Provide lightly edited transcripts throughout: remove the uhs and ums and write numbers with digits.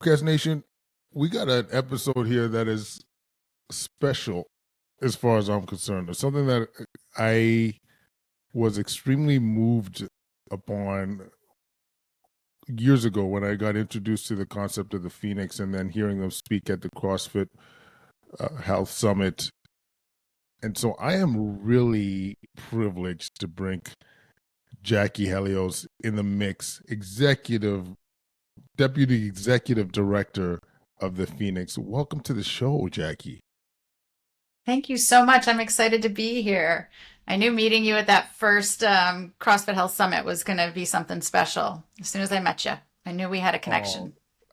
Podcast Nation, we got an episode here that is special as far as I'm concerned. It's something that I was extremely moved upon years ago when I got introduced to the concept of the Phoenix and then hearing them speak at the CrossFit Health Summit. And so I am really privileged to bring Jackie Helios in the mix, deputy executive director of the Phoenix. Welcome to the show, Jackie. Thank you so much. I'm excited to be here. I knew meeting you at that first CrossFit Health Summit was going to be something special. As soon as I met you, I knew we had a Oh, connection.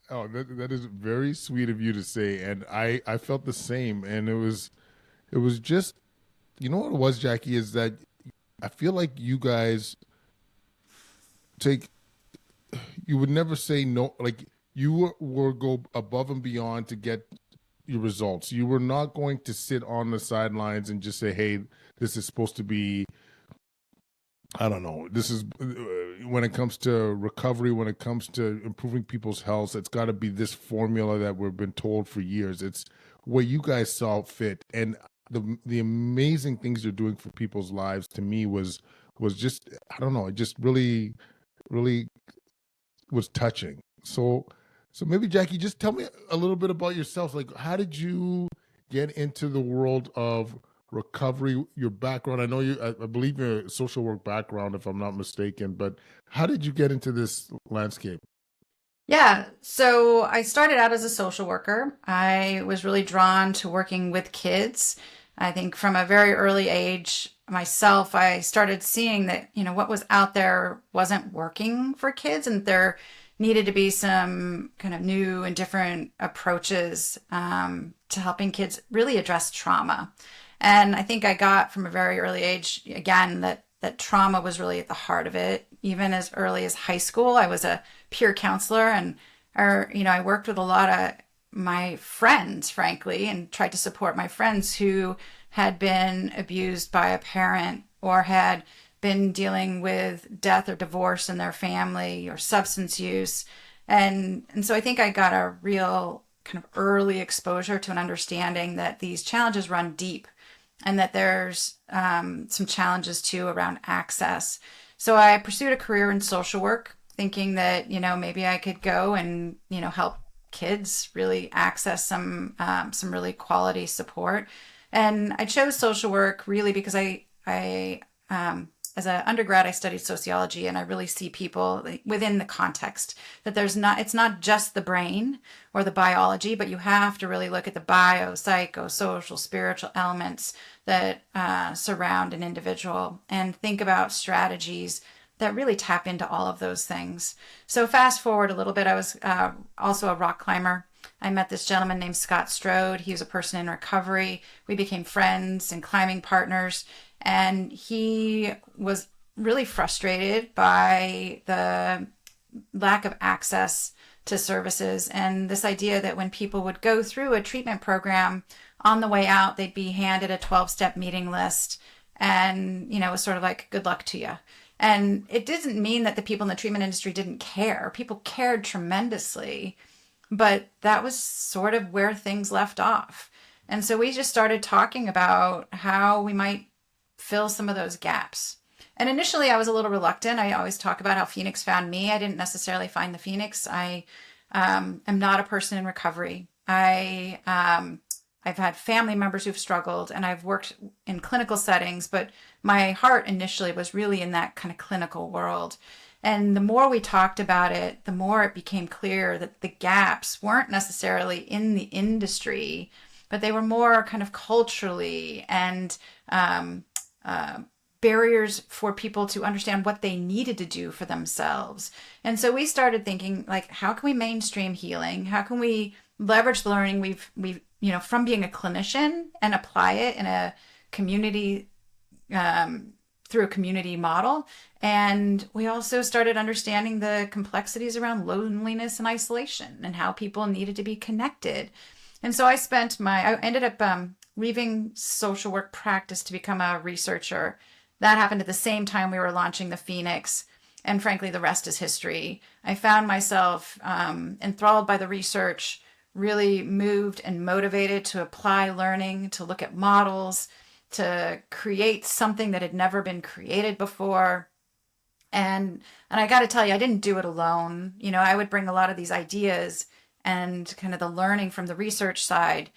that is very sweet of you to say, and I felt the same. And it was just, you know what it was, Jackie, is that I feel like you guys take you would never say no. Like you were go above and beyond to get your results. You were not going to sit on the sidelines and just say, "Hey, this is supposed to be." I don't know. This is when it comes to recovery, when it comes to improving people's health, it's got to be this formula that we've been told for years. It's where you guys saw fit, and the amazing things you're doing for people's lives to me was just I don't know. It just really was touching. So maybe Jackie, just tell me a little bit about yourself. Like, how did you get into the world of recovery? Your background. I know you. I believe you're a social work background, if I'm not mistaken. But how did you get into this landscape? Yeah, so I started out as a social worker. I was really drawn to working with kids. I think from a very early age, myself, I started seeing that, what was out there wasn't working for kids, and there needed to be some kind of new and different approaches to helping kids really address trauma. And I think I got from a very early age, again, that trauma was really at the heart of it. Even as early as high school, I was a peer counselor, and I worked with a lot of my friends, frankly, and tried to support my friends who had been abused by a parent or had been dealing with death or divorce in their family or substance use. And so I think I got a real kind of early exposure to an understanding that these challenges run deep and that there's some challenges too around access. So I pursued a career in social work, thinking that maybe I could go and help kids really access some really quality support. And I chose social work really because I as an undergrad I studied sociology, and I really see people within the context that it's not just the brain or the biology, but you have to really look at the bio, psycho, social, spiritual elements that surround an individual and think about strategies that really tap into all of those things. So fast forward a little bit, I was also a rock climber. I met this gentleman named Scott Strode. He was a person in recovery. We became friends and climbing partners. And he was really frustrated by the lack of access to services and this idea that when people would go through a treatment program, on the way out, they'd be handed a 12-step meeting list, and, it was sort of like, good luck to you. And it didn't mean that the people in the treatment industry didn't care. People cared tremendously, but that was sort of where things left off. And so we just started talking about how we might fill some of those gaps. And initially, I was a little reluctant. I always talk about how Phoenix found me. I didn't necessarily find the Phoenix. I am not a person in recovery. I've had family members who've struggled, and I've worked in clinical settings, but my heart initially was really in that kind of clinical world. And the more we talked about it, the more it became clear that the gaps weren't necessarily in the industry, but they were more kind of culturally and uh, barriers for people to understand what they needed to do for themselves. And so we started thinking, like, how can we mainstream healing? How can we leverage the learning we've from being a clinician and apply it in a community, through a community model? And we also started understanding the complexities around loneliness and isolation and how people needed to be connected. And so I ended up leaving social work practice to become a researcher. That happened at the same time we were launching the Phoenix. And frankly, the rest is history. I found myself enthralled by the research, really moved and motivated to apply learning, to look at models, to create something that had never been created before. And I got to tell you, I didn't do it alone. I would bring a lot of these ideas and kind of the learning from the research side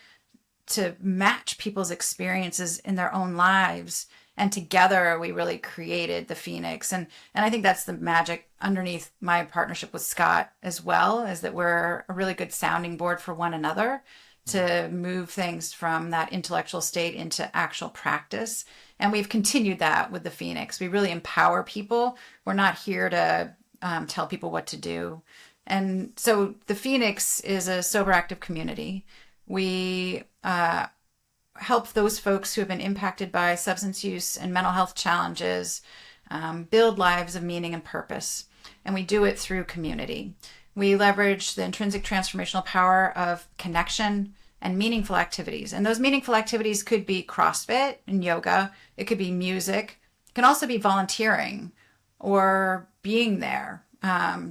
to match people's experiences in their own lives. And together we really created the Phoenix. And I think that's the magic underneath my partnership with Scott as well, is that we're a really good sounding board for one another to move things from that intellectual state into actual practice. And we've continued that with the Phoenix. We really empower people. We're not here to tell people what to do. And so the Phoenix is a sober active community. We help those folks who have been impacted by substance use and mental health challenges build lives of meaning and purpose. And we do it through community. We leverage the intrinsic transformational power of connection and meaningful activities. And those meaningful activities could be CrossFit and yoga. It could be music. It can also be volunteering or being there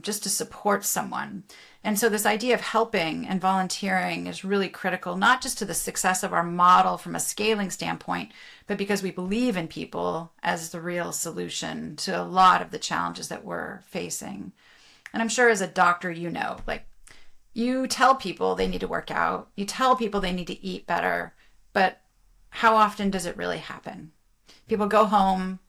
just to support someone. And so this idea of helping and volunteering is really critical, not just to the success of our model from a scaling standpoint, but because we believe in people as the real solution to a lot of the challenges that we're facing. And I'm sure as a doctor, like you tell people they need to work out, you tell people they need to eat better, but how often does it really happen? People go home,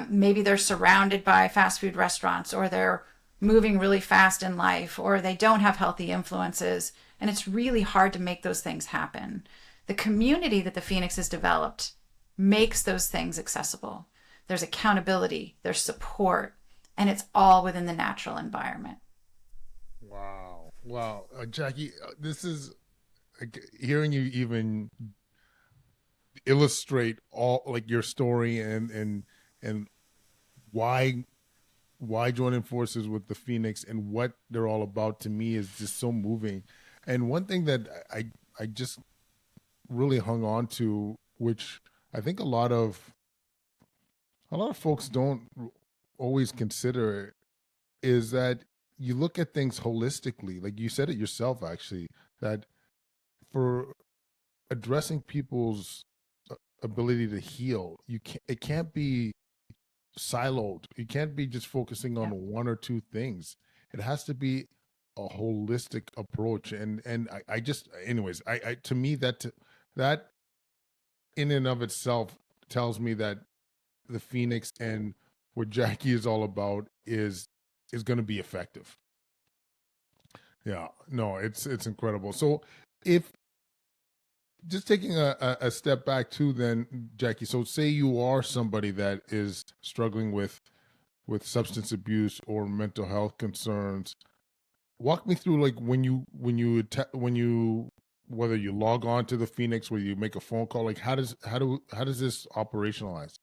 maybe they're surrounded by fast food restaurants, or they're moving really fast in life, or they don't have healthy influences, and it's really hard to make those things happen. The community that the Phoenix has developed makes those things accessible. There's accountability, there's support, and it's all within the natural environment. Wow. Wow. Jackie, this is hearing you even illustrate all like your story and why joining forces with the Phoenix and what they're all about to me is just so moving. And one thing that I just really hung on to, which I think a lot of folks don't always consider, is that you look at things holistically. Like you said it yourself, actually, that for addressing people's ability to heal, it can't be siloed. You can't be just focusing on Yeah. one or two things. It has to be a holistic approach. And I just, anyways, I to me that in and of itself tells me that the Phoenix and what Jackie is all about is going to be effective. Yeah, no, it's incredible. So if just taking a step back too, then Jackie. So say you are somebody that is struggling with substance abuse or mental health concerns. Walk me through like when you whether you log on to the Phoenix, whether you make a phone call, like how does this operationalize?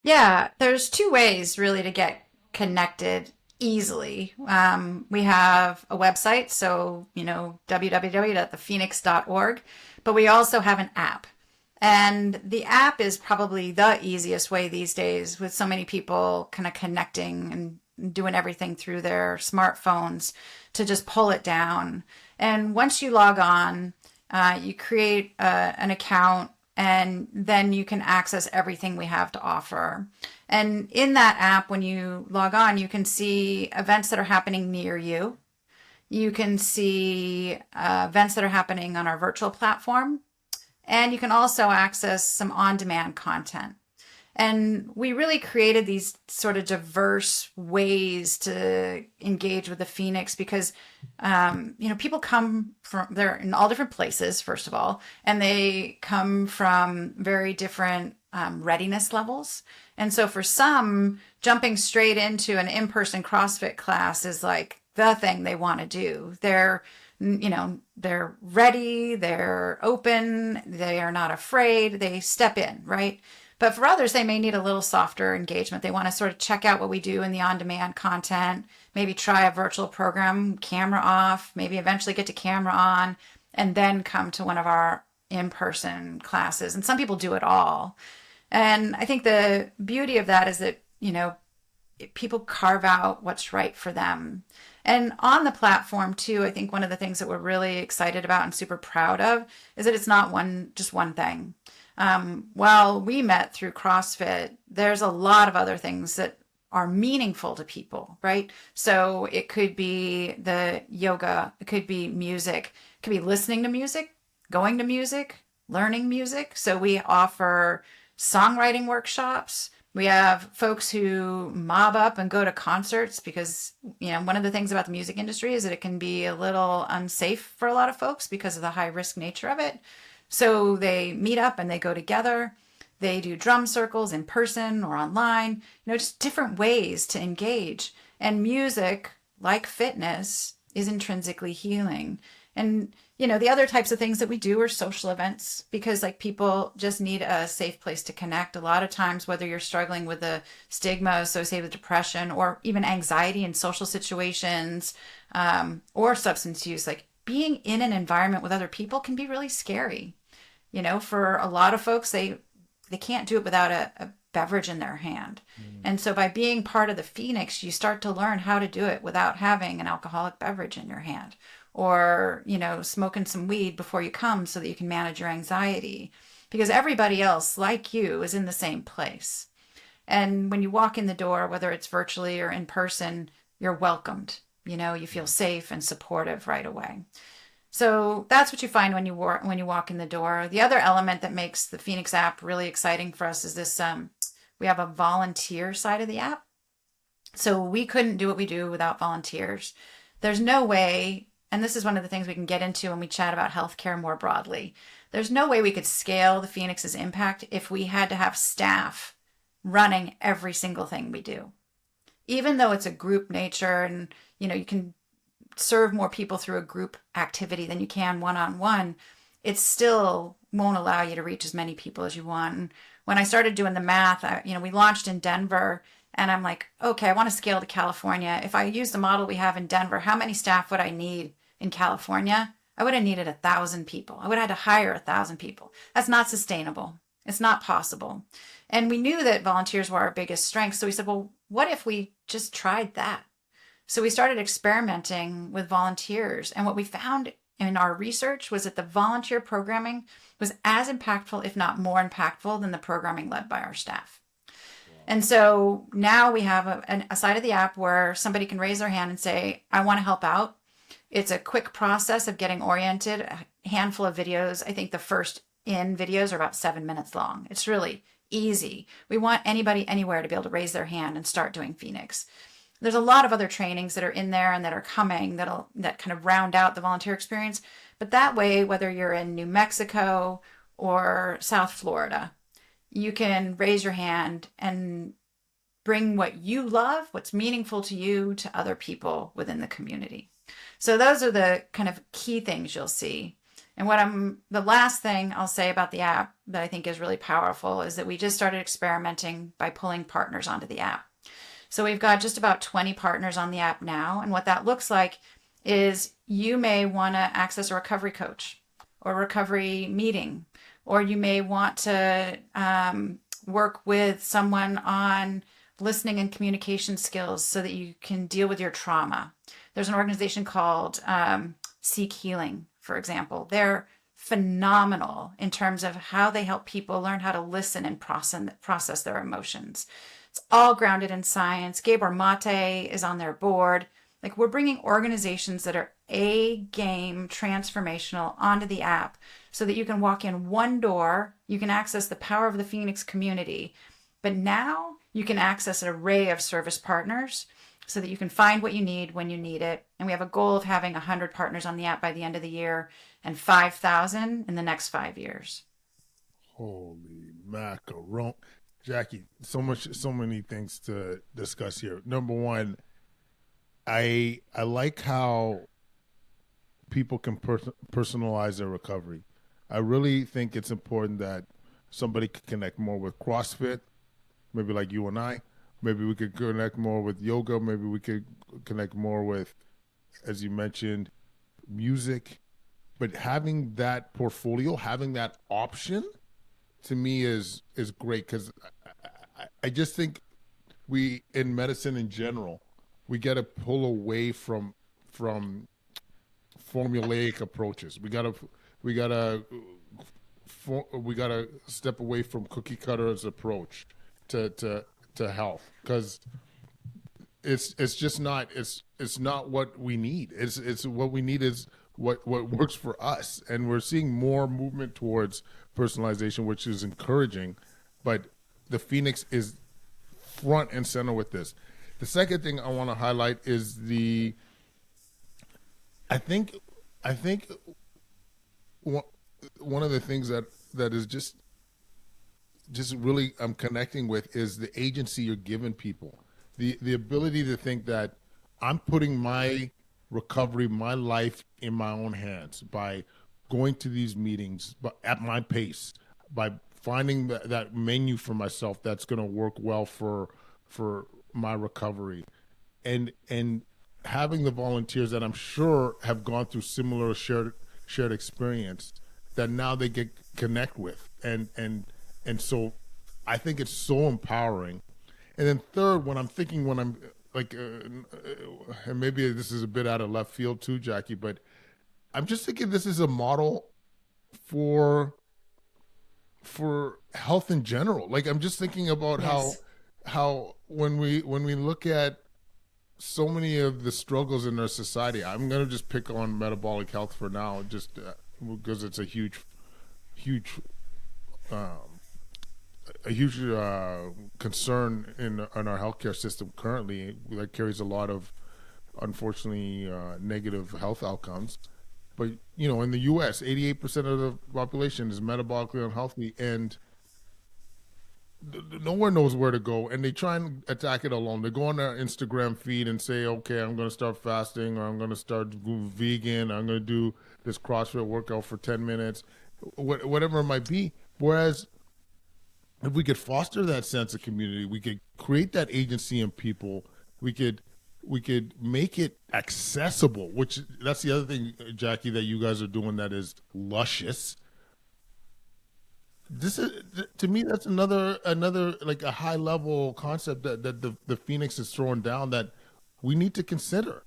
Yeah, there's two ways really to get connected easily. We have a website, so, www.thephoenix.org, but we also have an app. And the app is probably the easiest way these days with so many people kind of connecting and doing everything through their smartphones to just pull it down. And once you log on, you create an account and then you can access everything we have to offer. And in that app, when you log on, you can see events that are happening near you. You can see events that are happening on our virtual platform. And you can also access some on-demand content. And we really created these sort of diverse ways to engage with the Phoenix because, people come from, they're in all different places, first of all, and they come from very different readiness levels. And so for some, jumping straight into an in-person CrossFit class is like the thing they want to do. They're ready, they're open, they are not afraid, they step in, right? But for others, they may need a little softer engagement. They want to sort of check out what we do in the on-demand content, maybe try a virtual program, camera off, maybe eventually get to camera on, and then come to one of our in-person classes. And some people do it all. And I think the beauty of that is that, people carve out what's right for them. And on the platform too, I think one of the things that we're really excited about and super proud of is that it's not just one thing. While we met through CrossFit, there's a lot of other things that are meaningful to people, right? So it could be the yoga, it could be music, it could be listening to music, going to music, learning music. So we offer songwriting workshops. We have folks who mob up and go to concerts because, one of the things about the music industry is that it can be a little unsafe for a lot of folks because of the high risk nature of it. So they meet up and they go together. They do drum circles in person or online, just different ways to engage. And music, like fitness, is intrinsically healing. And, the other types of things that we do are social events because, like, people just need a safe place to connect. A lot of times, whether you're struggling with the stigma associated with depression or even anxiety in social situations, or substance use, like being in an environment with other people can be really scary. For a lot of folks, they can't do it without a beverage in their hand. And so by being part of the Phoenix, you start to learn how to do it without having an alcoholic beverage in your hand or, smoking some weed before you come so that you can manage your anxiety because everybody else like you is in the same place. And when you walk in the door, whether it's virtually or in person, you're welcomed. You feel safe and supportive right away. So that's what you find when you walk in the door. The other element that makes the Phoenix app really exciting for us is this: we have a volunteer side of the app. So we couldn't do what we do without volunteers. There's no way, and this is one of the things we can get into when we chat about healthcare more broadly. There's no way we could scale the Phoenix's impact if we had to have staff running every single thing we do. Even though it's a group nature and you can serve more people through a group activity than you can one-on-one, it still won't allow you to reach as many people as you want. And when I started doing the math, we launched in Denver and I'm like, okay, I want to scale to California. If I use the model we have in Denver, how many staff would I need in California? I would have needed 1,000 people. I would have had to hire 1,000 people. That's not sustainable. It's not possible. And we knew that volunteers were our biggest strength. So we said, well, what if we just tried that? So we started experimenting with volunteers. And what we found in our research was that the volunteer programming was as impactful, if not more impactful, than the programming led by our staff. And so now we have a side of the app where somebody can raise their hand and say, I want to help out. It's a quick process of getting oriented, a handful of videos. I think the first in videos are about 7 minutes long. It's really easy. We want anybody anywhere to be able to raise their hand and start doing Phoenix. There's a lot of other trainings that are in there and that are coming that kind of round out the volunteer experience. But that way, whether you're in New Mexico or South Florida, you can raise your hand and bring what you love, what's meaningful to you, to other people within the community. So those are the kind of key things you'll see. And the last thing I'll say about the app that I think is really powerful is that we just started experimenting by pulling partners onto the app. So we've got just about 20 partners on the app now. And what that looks like is you may want to access a recovery coach or a recovery meeting, or you may want to work with someone on listening and communication skills so that you can deal with your trauma. There's an organization called Seek Healing, for example. They're phenomenal in terms of how they help people learn how to listen and process their emotions. It's all grounded in science. Gabor Mate is on their board. Like, we're bringing organizations that are A-game transformational onto the app so that you can walk in one door, you can access the power of the Phoenix community, but now you can access an array of service partners so that you can find what you need when you need it. And we have a goal of having 100 partners on the app by the end of the year and 5,000 in the next 5 years. Holy macaron. Jackie, so many things to discuss here. Number one, I like how people can personalize their recovery. I really think it's important that somebody could connect more with CrossFit, maybe like you and I. Maybe we could connect more with yoga. Maybe we could connect more with, as you mentioned, music. But having that portfolio, having that option, to me is great because I just think we in medicine in general, we got to pull away from formulaic approaches. We gotta step away from cookie cutters approach to to health, because it's just not it's not what we need. It's what we need is what works for us, and we're seeing more movement towards personalization, which is encouraging. But the Phoenix is front and center with this. The second thing I want to highlight is the I think I think one one of the things that is just really I'm connecting with is the agency you're giving people, the ability to think that I'm putting my recovery, my life in my own hands by going to these meetings, but at my pace, by finding that menu for myself that's going to work well for my recovery, and having the volunteers that I'm sure have gone through similar shared experience that now they get connect with, and so I think it's so empowering. And then third, when I'm like, and maybe this is a bit out of left field too, Jackie, but I'm just thinking this is a model for health in general. Like I'm just thinking about Yes. how when we look at so many of the struggles in our society, I'm gonna just pick on metabolic health for now, just because it's huge um, a huge concern in our healthcare system currently that carries a lot of unfortunately negative health outcomes. But you know, in the U.S., 88% of the population is metabolically unhealthy, and no one knows where to go, and they try and attack it alone. They go on their Instagram feed and say, "Okay, I'm going to start fasting, or I'm going to start vegan. I'm going to do this CrossFit workout for 10 minutes, whatever it might be." Whereas if we could foster that sense of community, we could create that agency in people. We could make it accessible, which that's the other thing, Jackie, that you guys are doing that is luscious. This is to me that's another like a high level concept that the Phoenix is throwing down that we need to consider.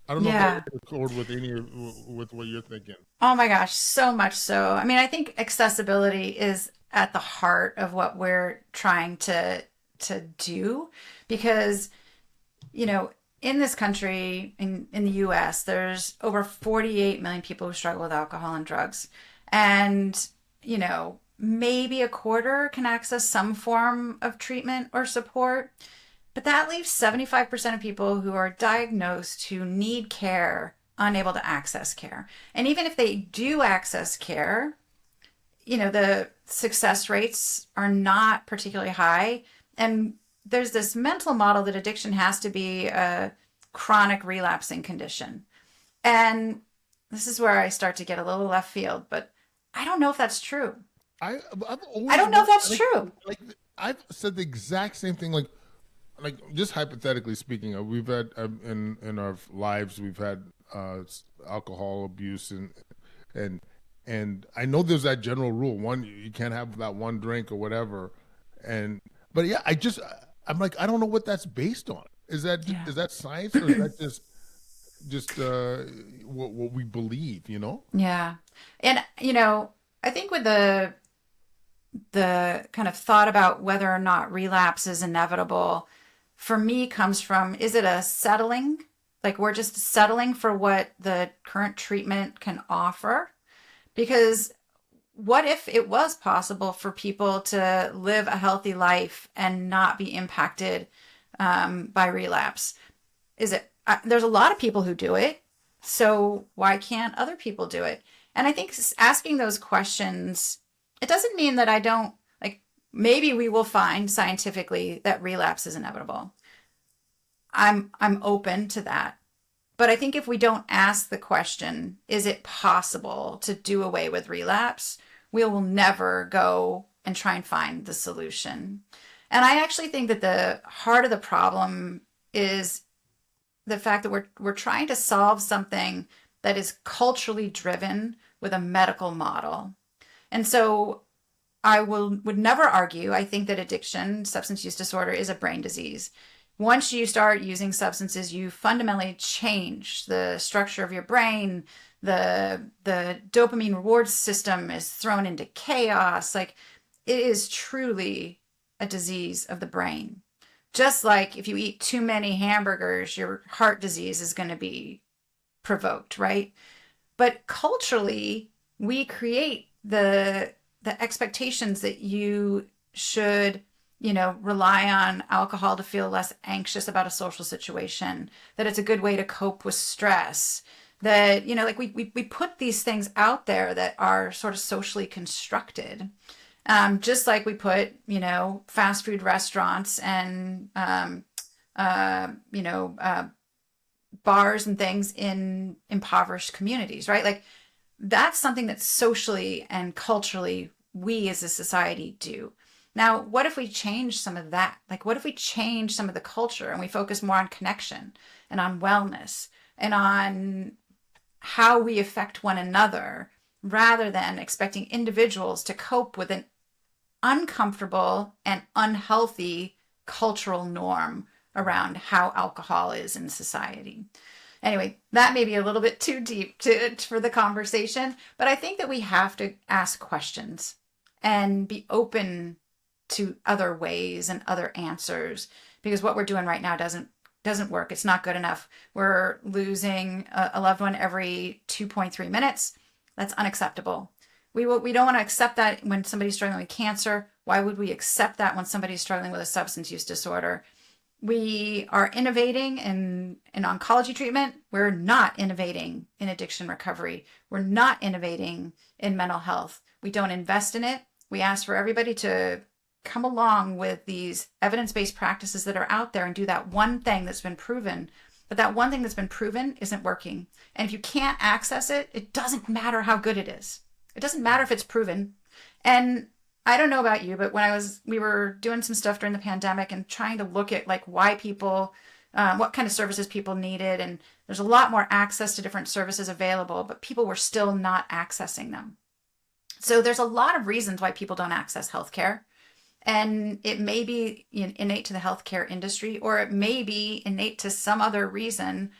I don't know if that Yeah. accord with any with what you're thinking. Oh my gosh, so much so. I mean, I think accessibility is at the heart of what we're trying to do because, you know, in this country, in the US, there's over 48 million people who struggle with alcohol and drugs. And, you know, maybe a quarter can access some form of treatment or support. But that leaves 75% of people who are diagnosed who need care unable to access care. And even if they do access care, you know, the success rates are not particularly high. And there's this mental model that addiction has to be a chronic relapsing condition. And this is where I start to get a little left field, but I don't know if that's true. I I've I always don't know if that's like true. like I've said the exact same thing. Like just hypothetically speaking, we've had in our lives we've had alcohol abuse, and and I know there's that general rule, one, you can't have that one drink or whatever, and but yeah, I'm like, I don't know what that's based on. Yeah. Is that science, or is that just what we believe, you know? Yeah. And you know, I think with the kind of thought about whether or not relapse is inevitable for me comes from, is it a settling? Like we're just settling for what the current treatment can offer? Because what if it was possible for people to live a healthy life and not be impacted by relapse? Is it, there's a lot of people who do it. So why can't other people do it? And I think asking those questions, it doesn't mean that I don't like, maybe we will find scientifically that relapse is inevitable. I'm open to that. But I think if we don't ask the question, is it possible to do away with relapse? We will never go and try and find the solution. And I actually think that the heart of the problem is the fact that we're trying to solve something that is culturally driven with a medical model. And so I would never argue. I think that addiction, substance use disorder, is a brain disease. Once you start using substances, you fundamentally change the structure of your brain. The dopamine reward system is thrown into chaos. Like, it is truly a disease of the brain. Just like if you eat too many hamburgers, your heart disease is going to be provoked, right? But culturally, we create the expectations that you should, rely on alcohol to feel less anxious about a social situation, that it's a good way to cope with stress, that, like we put these things out there that are sort of socially constructed. Just like we put, fast food restaurants and, you know, bars and things in impoverished communities, right? Like, that's something that socially and culturally we as a society do. Now, what if we change some of that? Like, what if we change some of the culture and we focus more on connection and on wellness and on how we affect one another rather than expecting individuals to cope with an uncomfortable and unhealthy cultural norm around how alcohol is in society? Anyway, that may be a little bit too deep for the conversation, but I think that we have to ask questions and be open to other ways and other answers, because what we're doing right now doesn't work. It's not good enough. We're losing a loved one every 2.3 minutes. That's unacceptable. We don't want to accept that when somebody's struggling with cancer. Why would we accept that when somebody's struggling with a substance use disorder? We are innovating in oncology treatment. We're not innovating in addiction recovery. We're not innovating in mental health. We don't invest in it. We ask for everybody to come along with these evidence-based practices that are out there and do that one thing that's been proven. But that one thing that's been proven isn't working. And if you can't access it, it doesn't matter how good it is. It doesn't matter if it's proven. And I don't know about you, but we were doing some stuff during the pandemic and trying to look at like why people, what kind of services people needed. And there's a lot more access to different services available, but people were still not accessing them. So there's a lot of reasons why people don't access healthcare. And it may be innate to the healthcare industry, or it may be innate to some other reason.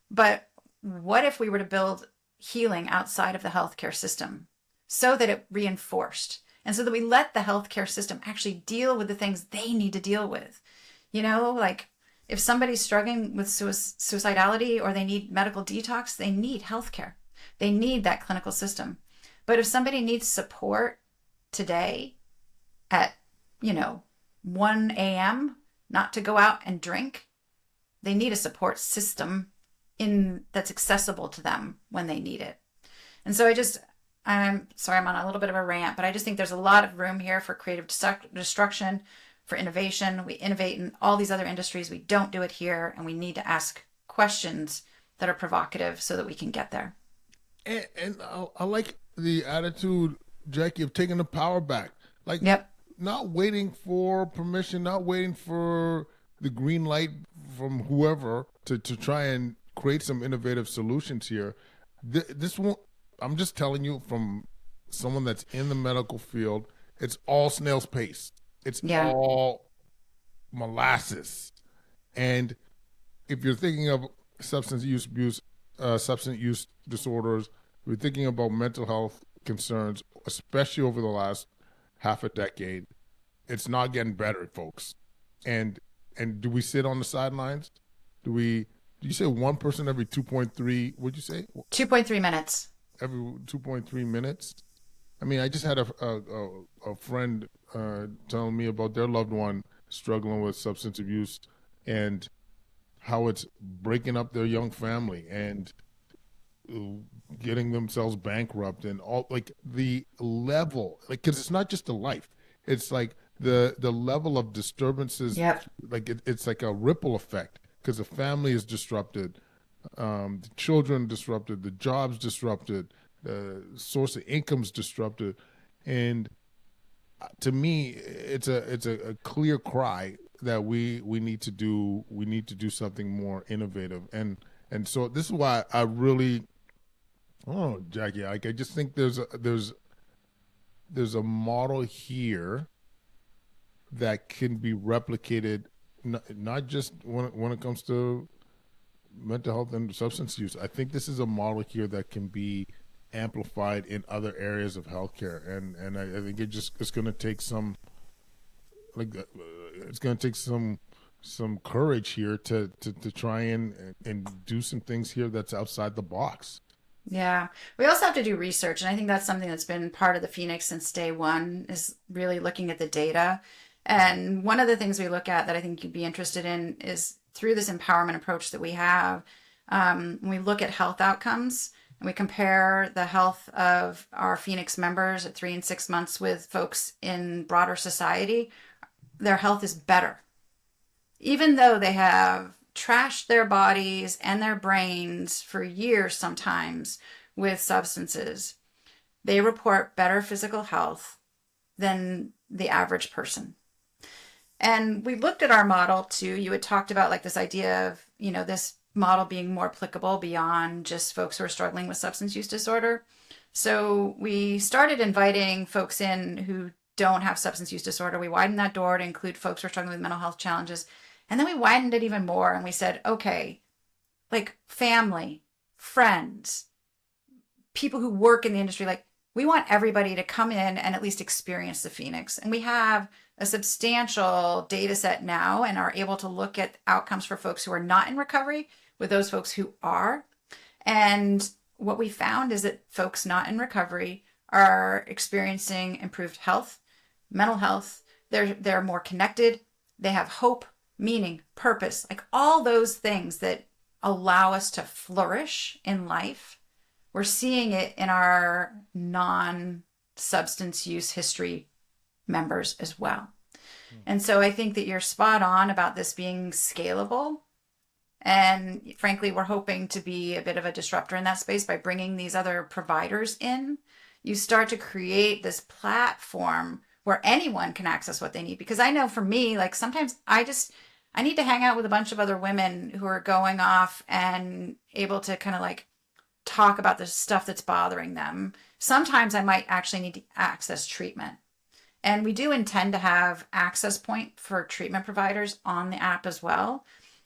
But what if we were to build healing outside of the healthcare system so that it reinforced? And so that we let the healthcare system actually deal with the things they need to deal with. Like if somebody's struggling with suicidality or they need medical detox, they need healthcare. They need that clinical system. But if somebody needs support today at, 1 a.m., not to go out and drink, they need a support system that's accessible to them when they need it. And so I'm sorry, I'm on a little bit of a rant, but I just think there's a lot of room here for creative destruction, for innovation. We innovate in all these other industries. We don't do it here, and we need to ask questions that are provocative so that we can get there. And I like the attitude, Jackie, of taking the power back. Like, Yep. not waiting for permission, not waiting for the green light from whoever to try and create some innovative solutions here. This won't, I'm just telling you from someone that's in the medical field, it's all snail's pace. It's Yeah. all molasses. And if you're thinking of substance use abuse, substance use disorders, we're thinking about mental health concerns, especially over the last half a decade. It's not getting better, folks. And do we sit on the sidelines? Do you say one person every 2.3? What'd you say? 2.3 minutes. Every 2.3 minutes? I mean, I just had a friend telling me about their loved one struggling with substance abuse and how it's breaking up their young family and getting themselves bankrupt and all, like the level, like, because it's not just the life, it's like the level of disturbances, Yep. like it's like a ripple effect because the family is disrupted, the children disrupted, the jobs disrupted, the source of income's disrupted, and to me, it's a clear cry that we need to do something more innovative, and so this is why I really, oh, Jackie, like I just think there's there's a model here that can be replicated, not just when it comes to mental health and substance use. I think this is a model here that can be amplified in other areas of healthcare, and I think it's going to take some like it's going to take some courage here to try and do some things here that's outside the box. Yeah. We also have to do research, and I think that's something that's been part of the Phoenix since day one is really looking at the data. And one of the things we look at that I think you'd be interested in is through this empowerment approach that we have, when we look at health outcomes and we compare the health of our Phoenix members at 3 and 6 months with folks in broader society, their health is better even though they have trashed their bodies and their brains for years sometimes with substances, they report better physical health than the average person. And we looked at our model too. You had talked about like this idea of, this model being more applicable beyond just folks who are struggling with substance use disorder. So we started inviting folks in who don't have substance use disorder. We widened that door to include folks who are struggling with mental health challenges. And then we widened it even more and we said, okay, like family, friends, people who work in the industry, like we want everybody to come in and at least experience the Phoenix. And we have a substantial data set now and are able to look at outcomes for folks who are not in recovery with those folks who are. And what we found is that folks not in recovery are experiencing improved health, mental health. They're more connected. They have hope, meaning, purpose, like all those things that allow us to flourish in life. We're seeing it in our non-substance use history members as well. And so I think that you're spot on about this being scalable. And frankly, we're hoping to be a bit of a disruptor in that space by bringing these other providers in. You start to create this platform where anyone can access what they need. Because I know for me, like sometimes I need to hang out with a bunch of other women who are going off and able to kind of like talk about the stuff that's bothering them. Sometimes I might actually need to access treatment. And we do intend to have access point for treatment providers on the app as well.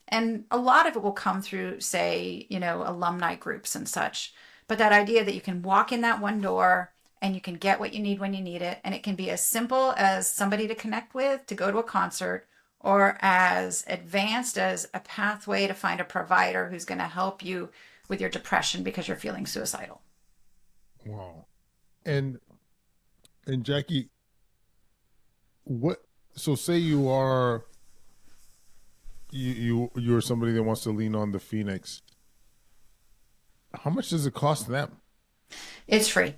And a lot of it will come through, say, alumni groups and such. But that idea that you can walk in that one door and you can get what you need when you need it. And it can be as simple as somebody to connect with, to go to a concert, or as advanced as a pathway to find a provider who's going to help you with your depression because you're feeling suicidal. Wow. And Jackie, what? So say you're somebody that wants to lean on the Phoenix. How much does it cost them? It's free.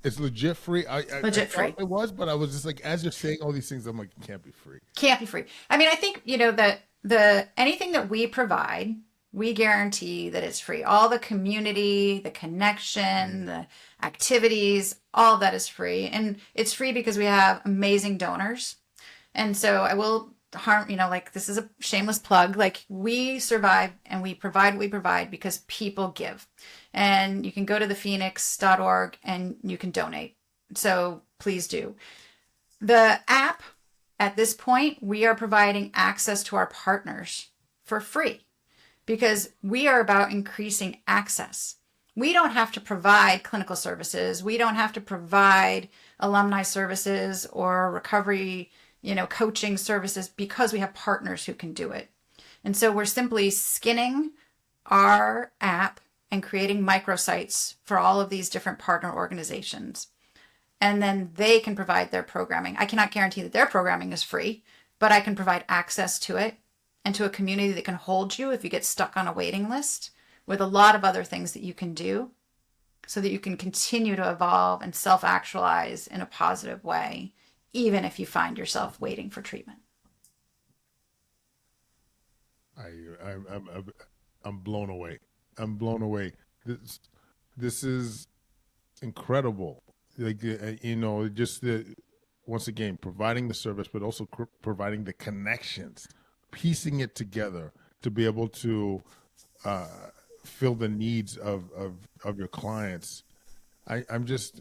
It's legit free. I Legit thought free. it was, but I was just like, as you're saying all these things, I'm like, it can't be free. Can't be free. I mean, I think, that the anything that we provide, we guarantee that it's free. All the community, the connection, the activities, all of that is free. And it's free because we have amazing donors. And so I will like this is a shameless plug. Like we survive and we provide what we provide because people give. And you can go to thephoenix.org and you can donate. So please do. The app, at this point, we are providing access to our partners for free because we are about increasing access. We don't have to provide clinical services. We don't have to provide alumni services or recovery, coaching services because we have partners who can do it. And so we're simply skinning our app and creating microsites for all of these different partner organizations. And then they can provide their programming. I cannot guarantee that their programming is free, but I can provide access to it and to a community that can hold you if you get stuck on a waiting list with a lot of other things that you can do so that you can continue to evolve and self-actualize in a positive way, even if you find yourself waiting for treatment. I'm blown away. I'm blown away. This is incredible. Like just the once again providing the service, but also providing the connections, piecing it together to be able to uh, fill the needs of your clients. I'm just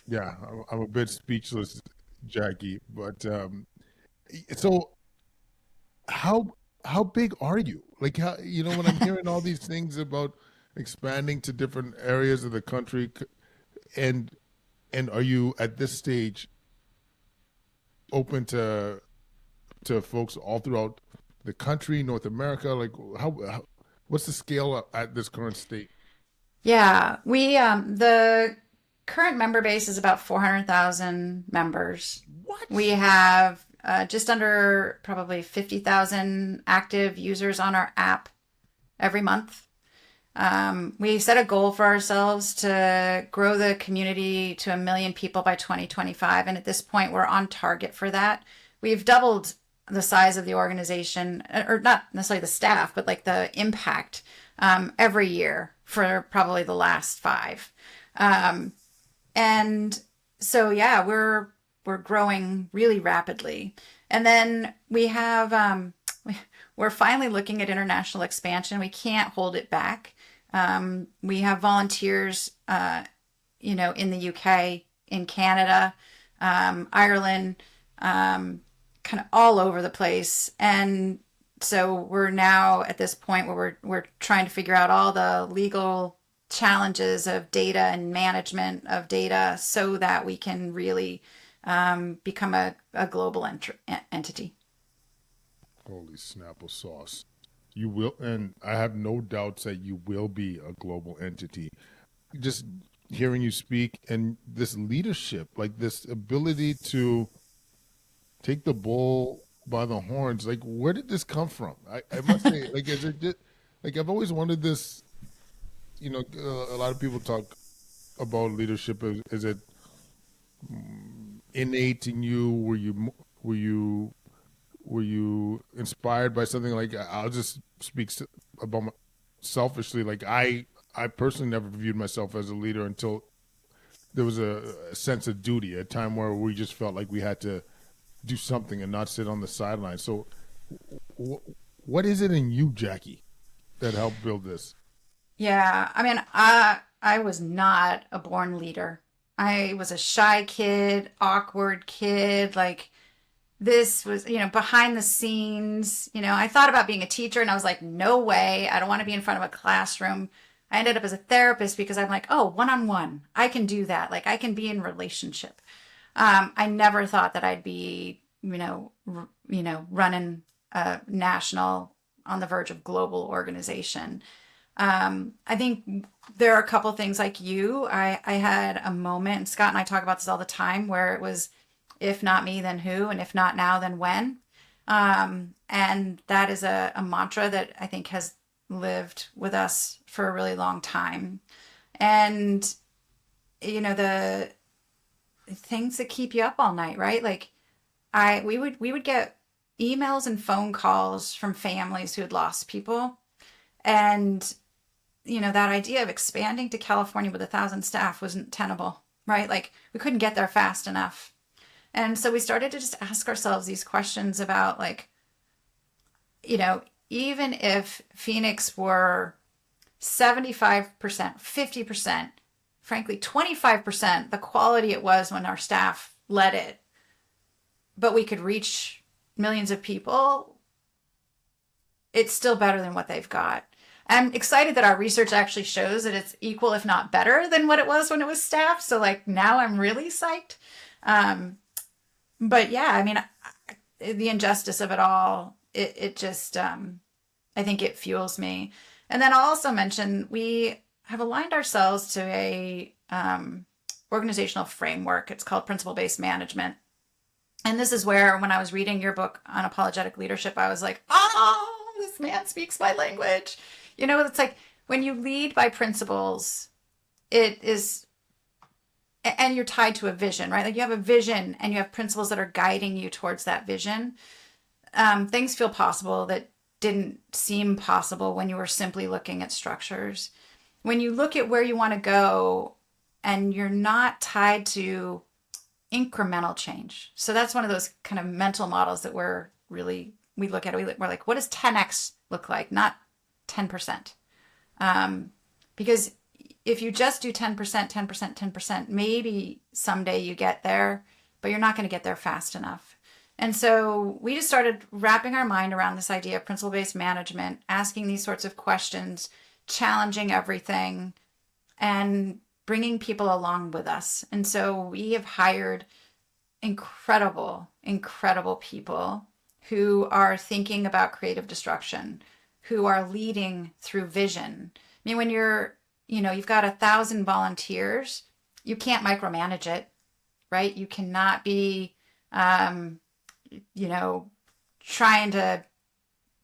Yeah, I'm a bit speechless, Jackie. But so how how big are you? Like how when I'm hearing all these things about expanding to different areas of the country, and are you at this stage open to folks all throughout the country, North America? Like how what's the scale at this current state? Yeah, we the current member base is about 400,000 members. We What? have just under probably 50,000 active users on our app every month. We set a goal for ourselves to grow the community to 1 million people by 2025. And at this point, we're on target for that. We've doubled the size of the organization, or not necessarily the staff, but like the impact every year for probably the last five. Um, and so, yeah, we're growing really rapidly. And then we're finally looking at international expansion. We can't hold it back. We have volunteers, in the UK, in Canada, Ireland, kind of all over the place. And so we're now at this point where we're trying to figure out all the legal challenges of data and management of data so that we can really become a global entity. Holy snapple sauce. You will, and I have no doubts that you will be a global entity. Just hearing you speak and this leadership, like this ability to take the bull by the horns, like where did this come from? I must say, like, is it just, like I've always wondered this, a lot of people talk about leadership. Is it innate in you? Were you were you inspired by something? Like I'll just speak about selfishly. Like I personally never viewed myself as a leader until there was a sense of duty, a time where we just felt like we had to do something and not sit on the sidelines. So, what is it in you, Jackie, that helped build this? Yeah, I mean, I was not a born leader. I was a shy kid, awkward kid. Like this was, behind the scenes. I thought about being a teacher and I was like, no way. I don't want to be in front of a classroom. I ended up as a therapist because I'm like, oh, one on one, I can do that. Like I can be in relationship. I never thought that I'd be, running a national on the verge of global organization. I think there are a couple things like you. I had a moment, and Scott and I talk about this all the time, where it was, if not me, then who? And if not now, then when? And that is a mantra that I think has lived with us for a really long time. And, the things that keep you up all night, right? Like we would get emails and phone calls from families who had lost people. And that idea of expanding to California with 1,000 staff wasn't tenable, right? Like we couldn't get there fast enough. And so we started to just ask ourselves these questions about like, even if Phoenix were 75%, 50%, frankly, 25% the quality it was when our staff led it, but we could reach millions of people, it's still better than what they've got. I'm excited that our research actually shows that it's equal, if not better, than what it was when it was staffed. So, like, now I'm really psyched. Um, but yeah, I mean, the injustice of it all, it just, I think it fuels me. And then I'll also mention we have aligned ourselves to a organizational framework. It's called principle based management. And this is where, when I was reading your book on apologetic leadership, I was like, oh, this man speaks my language. It's like when you lead by principles, it is, and you're tied to a vision, right? Like you have a vision and you have principles that are guiding you towards that vision. Things feel possible that didn't seem possible when you were simply looking at structures. When you look at where you want to go and you're not tied to incremental change. So that's one of those kind of mental models that we look at it. We're like, what does 10x look like? Not 10%. Because if you just do 10%, 10%, 10%, maybe someday you get there, but you're not going to get there fast enough. And so we just started wrapping our mind around this idea of principle based management, asking these sorts of questions, challenging everything, and bringing people along with us. And so we have hired incredible, incredible people who are thinking about creative destruction, who are leading through vision. I mean, when you've got 1,000 volunteers, you can't micromanage it, right? You cannot be, um, you know, trying to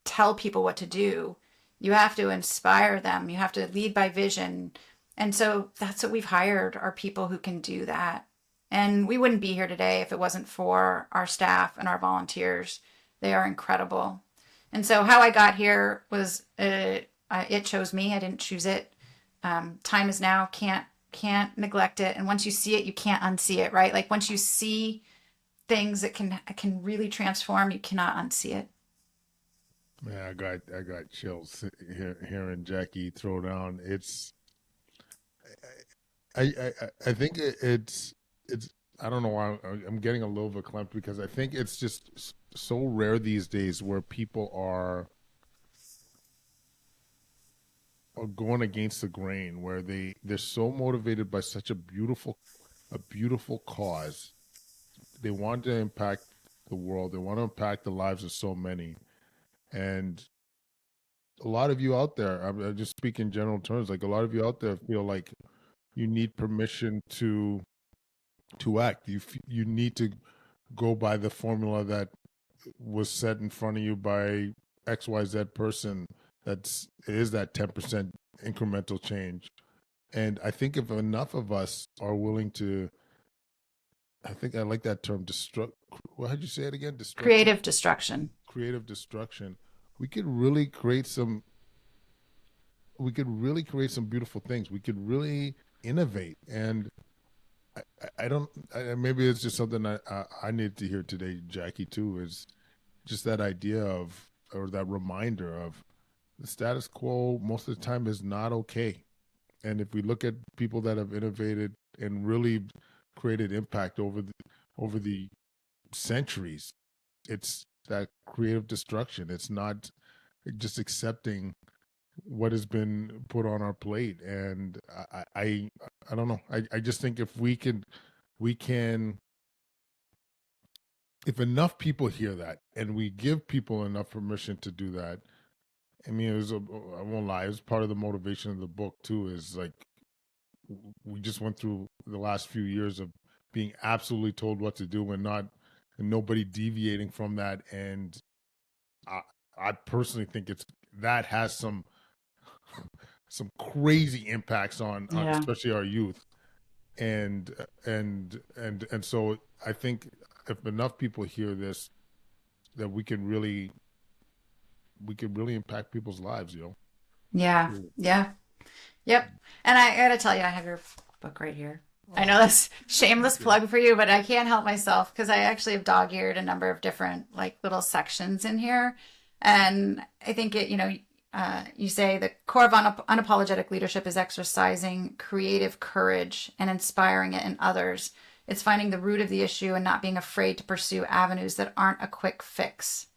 tell people what to do. You have to inspire them. You have to lead by vision. And so that's what we've hired, are people who can do that. And we wouldn't be here today if it wasn't for our staff and our volunteers. They are incredible. And so how I got here was it chose me. I didn't choose it. Time is now. Can't neglect it. And once you see it, you can't unsee it, right? Like once you see things that can really transform, you cannot unsee it. Man, I got chills hearing Jackie throw down. I think it's I don't know why I'm getting a little bit clamped because I think it's just so rare these days where people are going against the grain, where they're so motivated by such a beautiful cause. They want to impact the world. They want to impact the lives of so many. And a lot of you out there, I just speak in general terms, like a lot of you out there feel like you need permission to act. You need to go by the formula that was set in front of you by XYZ person. Is that 10% incremental change. And I think if enough of us are willing to, I think I like that term, destruct. What did you say it again? Destructive, Creative destruction. creative destruction. We could really create some. We could really create some beautiful things. We could really innovate. And I don't. Maybe it's just something I need to hear today, Jackie. Too is just that idea of, or that reminder of, the status quo most of the time is not okay. And if we look at people that have innovated and really created impact over the centuries, it's that creative destruction. It's not just accepting what has been put on our plate. And I don't know. I just think if we can if enough people hear that and we give people enough permission to do that. I mean, I won't lie, it was part of the motivation of the book too, is like we just went through the last few years of being absolutely told what to do and nobody deviating from that. And I, I personally think that has some crazy impacts on Yeah. especially our youth. And so I think if enough people hear this, that we can really impact people's lives, Yeah. Cool. Yeah. Yep. And I gotta tell you, I have your book right here. I know Oh, that's shameless thank you. plug for you, but I can't help myself because I actually have dog-eared a number of different like little sections in here. And I think you say the core of unapologetic leadership is exercising creative courage and inspiring it in others. It's finding the root of the issue and not being afraid to pursue avenues that aren't a quick fix.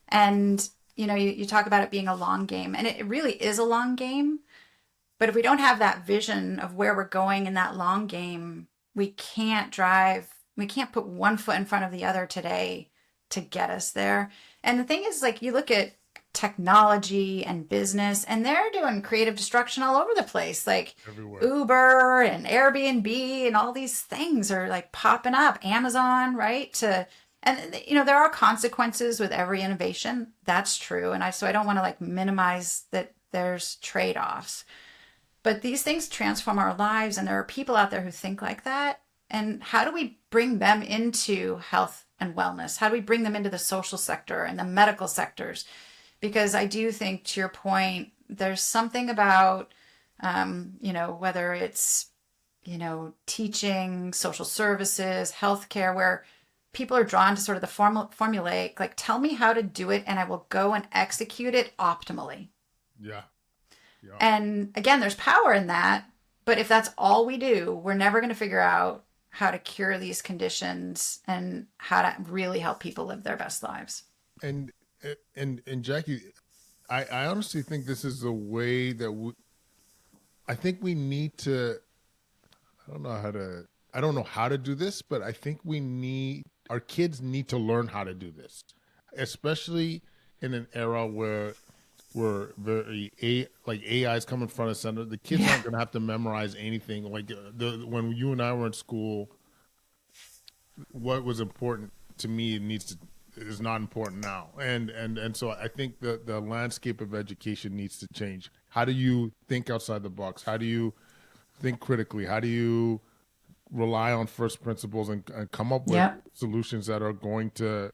And you talk about it being a long game, and it really is a long game. But if we don't have that vision of where we're going in that long game, we can't put one foot in front of the other today to get us there. And the thing is, like, you look at technology and business, and they're doing creative destruction all over the place. Like Everywhere. Uber and Airbnb and all these things are like popping up, Amazon, right? And there are consequences with every innovation. That's true. So I don't want to like minimize that there's trade-offs. But these things transform our lives, and there are people out there who think like that. And how do we bring them into health and wellness? How do we bring them into the social sector and the medical sectors? Because I do think, to your point, there's something about, whether it's, teaching, social services, healthcare, where people are drawn to sort of the formulaic, like, tell me how to do it, and I will go and execute it optimally. Yeah. Yeah. And again, there's power in that, But if that's all we do, we're never going to figure out how to cure these conditions and how to really help people live their best lives. And and Jackie, I honestly think this is the way that I think we need to. I don't know how to. I don't know how to do this, but I think we need our kids need to learn how to do this, especially in an era where very like AI is coming front and center. The kids Yeah. aren't going to have to memorize anything. Like the when you and I were in school, what was important to me needs to is not important now, and so I think the landscape of education needs to change. How do you think outside the box? How do you think critically? How do you rely on first principles and come up with Yep. solutions that are going to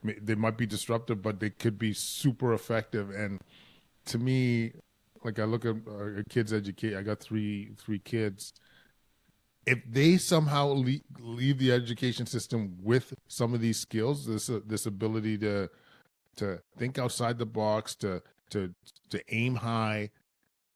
they might be disruptive, but they could be super effective. And to me, like I look at kids educate. I got three kids. If they somehow leave the education system with some of these skills, this ability to think outside the box, to to aim high,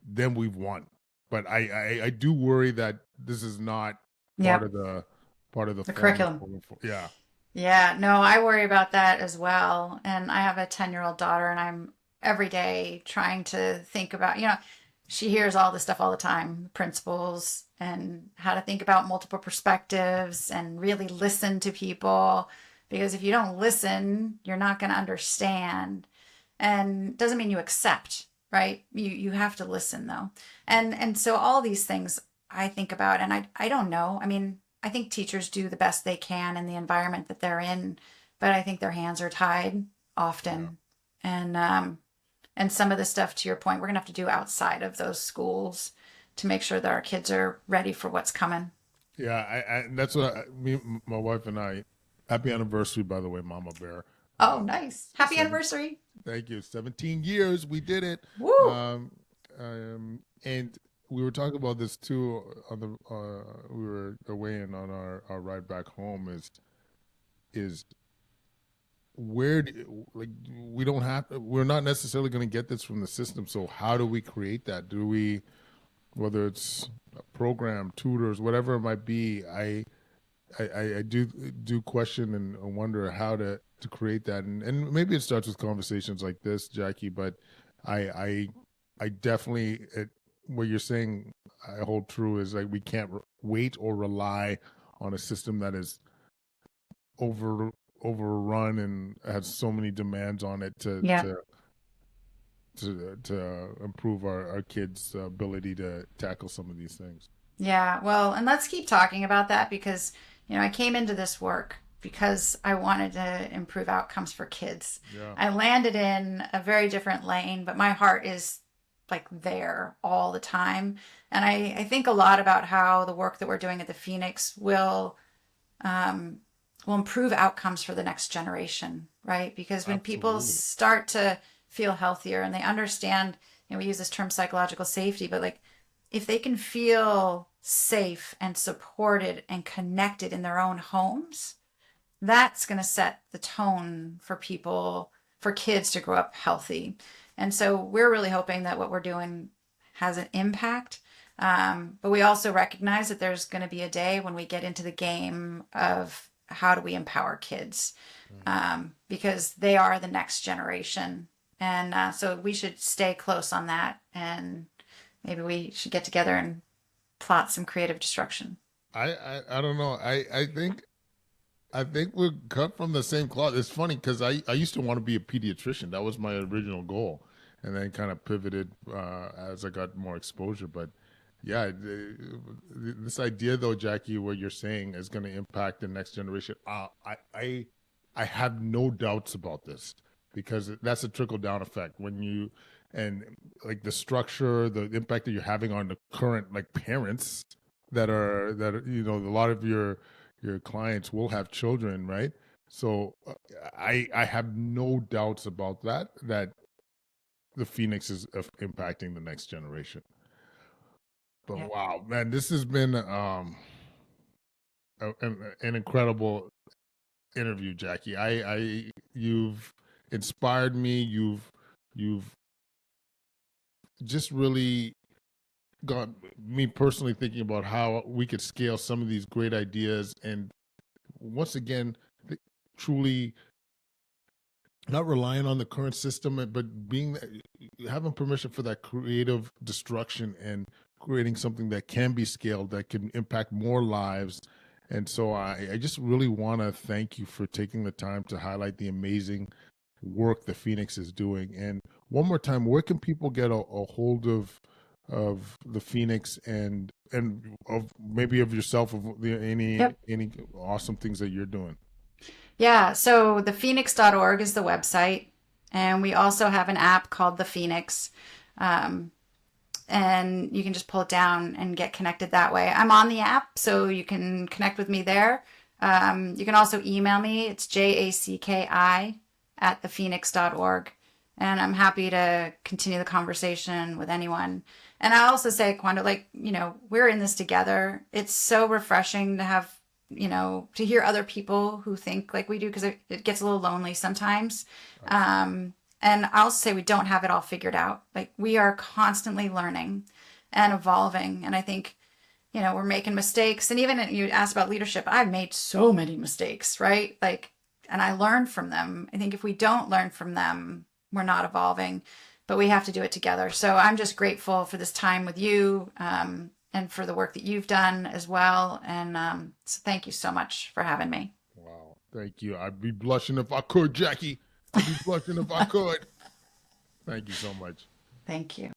then we've won. But I do worry that this is not part Yep. of the part of the The formula. curriculum. Yeah, Yeah, no, I worry about that as well. And I have a 10-year-old daughter, and I'm every day trying to think about, she hears all this stuff all the time, principles and how to think about multiple perspectives and really listen to people. Because if you don't listen, you're not going to understand. And doesn't mean you accept, right? You have to listen though. And so all these things I think about, and I don't know. I mean, I think teachers do the best they can in the environment that they're in, but I think their hands are tied yeah, often. And some of the stuff, to your point, we're gonna have to do outside of those schools to make sure that our kids are ready for what's coming. yeah. That's what me, my wife and I. Happy anniversary, by the way, Mama Bear. Oh, Uh, nice. Happy seven, anniversary. Thank you. 17 years, we did it. Woo. Um, and we were talking about this too on the we were away and on our ride back home is where like we don't have we're not necessarily going to get this from the system, so how do we create that? Do we, whether it's a program, tutors, whatever it might be? I do question and wonder how to create that, and maybe it starts with conversations like this, Jackie. But I I I definitely what you're saying I hold true is like we can't wait or rely on a system that is over overrun and has so many demands on it Yeah. to improve our kids' ability to tackle some of these things. Yeah, well, and let's keep talking about that because, I came into this work because I wanted to improve outcomes for kids. Yeah, I landed in a very different lane, but my heart is like there all the time. And I think a lot about how the work that we're doing at the Phoenix um, will improve outcomes for the next generation, right? Because when people absolutely. start to feel healthier and they understand, we use this term psychological safety, but like if they can feel safe and supported and connected in their own homes, that's going to set the tone for people, for kids to grow up healthy. And so we're really hoping that what we're doing has an impact. But we also recognize that there's going to be a day when we get into the game of how do we empower kids, Mhm. because they are the next generation. And so we should stay close on that. And maybe we should get together and plot some creative destruction. I don't know. I think we're cut from the same cloth. It's funny because I used to want to be a pediatrician. That was my original goal, and then kind of pivoted as I got more exposure. But yeah, this idea though, Jackie, what you're saying is going to impact the next generation. I have no doubts about this because that's a trickle down effect when you and like the structure, the impact that you're having on the current like parents that are a lot of your clients will have children, right? So I have no doubts about that the Phoenix is impacting the next generation. But Yeah. wow, man, this has been an incredible interview, Jackie. I you've inspired me. You've just really got me personally thinking about how we could scale some of these great ideas, and once again, truly not relying on the current system, but being having permission for that creative destruction and creating something that can be scaled, that can impact more lives. And so I just really want to thank you for taking the time to highlight the amazing work the Phoenix is doing. And one more time, where can people get a hold of the Phoenix, and of maybe of yourself, of Yep. any awesome things that you're doing? Yeah, so thephoenix.org is the website, and we also have an app called The Phoenix. Um, and you can just pull it down and get connected that way. I'm on the app, so you can connect with me there. You can also email me. It's jacki at thephoenix.org. And I'm happy to continue the conversation with anyone. And I also say, Kwando, like, we're in this together. It's so refreshing to have, to hear other people who think like we do, because it gets a little lonely sometimes. And I'll say we don't have it all figured out. Like, we are constantly learning and evolving. And I think, we're making mistakes. And even you asked about leadership, I've made so many mistakes, right? Like, and I learned from them. I think if we don't learn from them, we're not evolving, but we have to do it together. So I'm just grateful for this time with you, and for the work that you've done as well. And so thank you so much for having me. Wow. Thank you. I'd be blushing if I could, Jackie. I'd be blushing if I could. Thank you so much. Thank you.